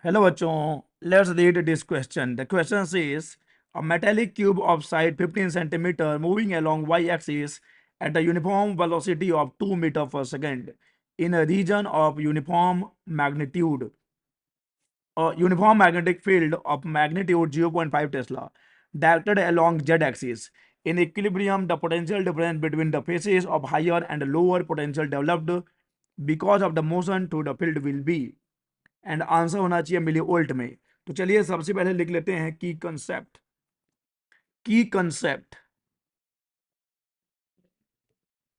Hello बच्चों, let's read this question. The question says a metallic cube of size 15 centimeter moving along y-axis at a uniform velocity of 2 meter per second in a region of uniform magnitude. A uniform magnetic field of magnitude 0.5 Tesla directed along z-axis. In equilibrium, the potential difference between the phases of higher and lower potential developed because of the motion to the field will be. And answer होना चाहिए milli volt में. तो चलिए सबसे पहले लिख लेते हैं की कंसेप्ट. की concept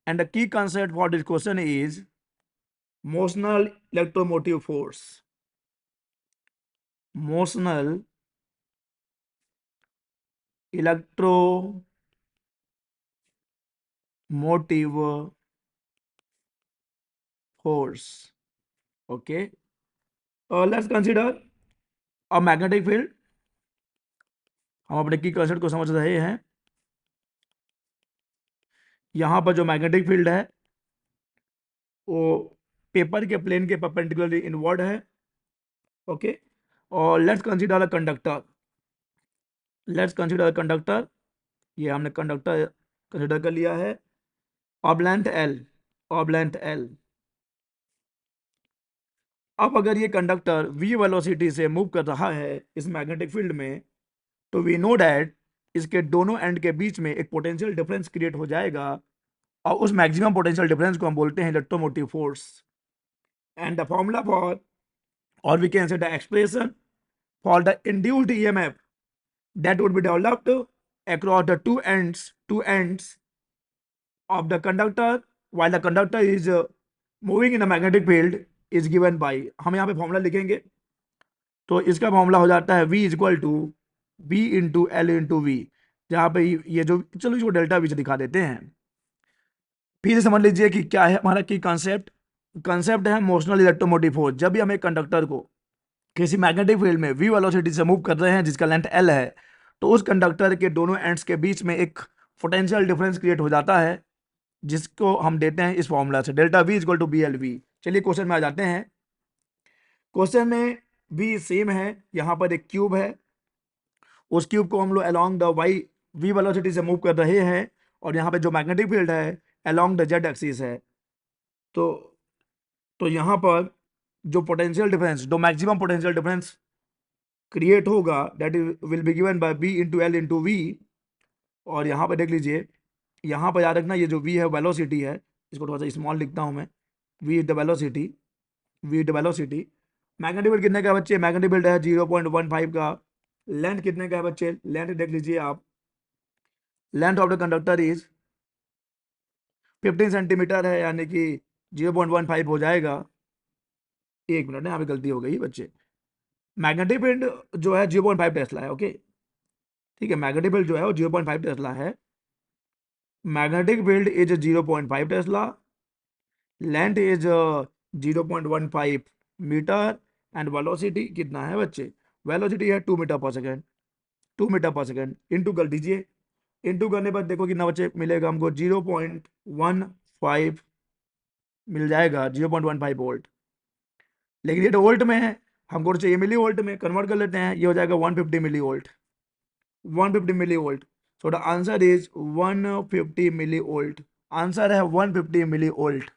and the key concept for this question is motional electromotive force. Motional electromotive force. Okay, let's consider a magnetic field. हम अपने की कंसेप्ट को समझ रहे हैं. यहां पर जो मैग्नेटिक फील्ड है वो पेपर के प्लेन के परपेंडिकुलरली इनवर्ड है. ओके, और let's consider a conductor. Let's consider conductor. ये हमने कंडक्टर कंसीडर कर लिया है. Of length L. Of length L. अब अगर ये कंडक्टर v वेलोसिटी से मूव कर रहा है इस मैग्नेटिक फील्ड में, तो वी नो डैट इसके दोनों एंड के बीच में एक पोटेंशियल डिफरेंस क्रिएट हो जाएगा और उस मैक्सिमम पोटेंशियल डिफरेंस को हम बोलते हैं electromotive force. And the formula for, और we can say the expression for the induced EMF that would be developed across the two ends of the conductor while the conductor is moving in a magnetic field is given by. हम यहाँ पे formula लिखेंगे तो इसका formula हो जाता है v equal to b into L into V. जहाँ पे ये जो, चलो इसको डेल्टा वी से दिखा देते हैं. फिर से समझ लीजिए कि क्या है हमारा की कंसेप्ट. कंसेप्ट है मोशनल इलेक्ट्रोमोटिव फोर्स. जब भी हम एक कंडक्टर को किसी मैग्नेटिक फील्ड में v वेलोसिटी से मूव कर रहे हैं जिसका लेंथ l है, तो उस कंडक्टर के दोनों एंड्स के बीच में एक पोटेंशियल डिफरेंस क्रिएट हो जाता है जिसको हम देते हैं इस फॉर्मूला से delta v equal to B L V. चलिए क्वेश्चन में आ जाते हैं. क्वेश्चन में v सेम है. यहाँ पर एक क्यूब है. उस क्यूब को हम लोग along the Y v velocity से मूव कर रहे हैं और यहाँ पे जो मैग्नेटिक फील्ड है अलोंग द जेड एक्सिस है. तो यहाँ पर जो पोटेंशियल डिफरेंस, जो मैक्सिमम पोटेंशियल डिफरेंस क्रिएट होगा that will be given by B into L into V. और यहाँ पर देख लीजिए, यहाँ पर याद रखना ये जो v है वेलोसिटी है. इसको थोड़ा सा स्मॉल लिखता हूँ मैं. v is the velocity. v is the velocity. Magnetic field कितने का है बच्चे? मैग्नेटिक फील्ड है 0.15 का. लेंथ कितने का है बच्चे? लेंथ देख लीजिए आप. Length of the conductor is 15 centimetre है, यानी कि 0.15 हो जाएगा. एक मिनट, यहाँ पे गलती हो गई बच्चे. मैग्नेटिक फील्ड जो है 0.5 टेस्ला है. ओके, ठीक है. मैग्नेटिक फील्ड जो है वो 0.5 टेस्ला है. Magnetic field is 0.5 tesla. Length is 0.15 metre. And velocity कितना है बच्चे? वेलोसिटी है 2 metre per second. 2 metre per second into कर दीजिए. इंटू करने पर देखो कितना बच्चे मिलेगा हमको? 0.15 मिल जाएगा. 0.15 वोल्ट. लेकिन ये तो वोल्ट में है, हमको तो चाहिए मिली वोल्ट में. कन्वर्ट कर लेते हैं. ये हो जाएगा 150 millivolt. 150 millivolt. So the answer is 150 millivolt. Answer है 150 मिली वोल्ट.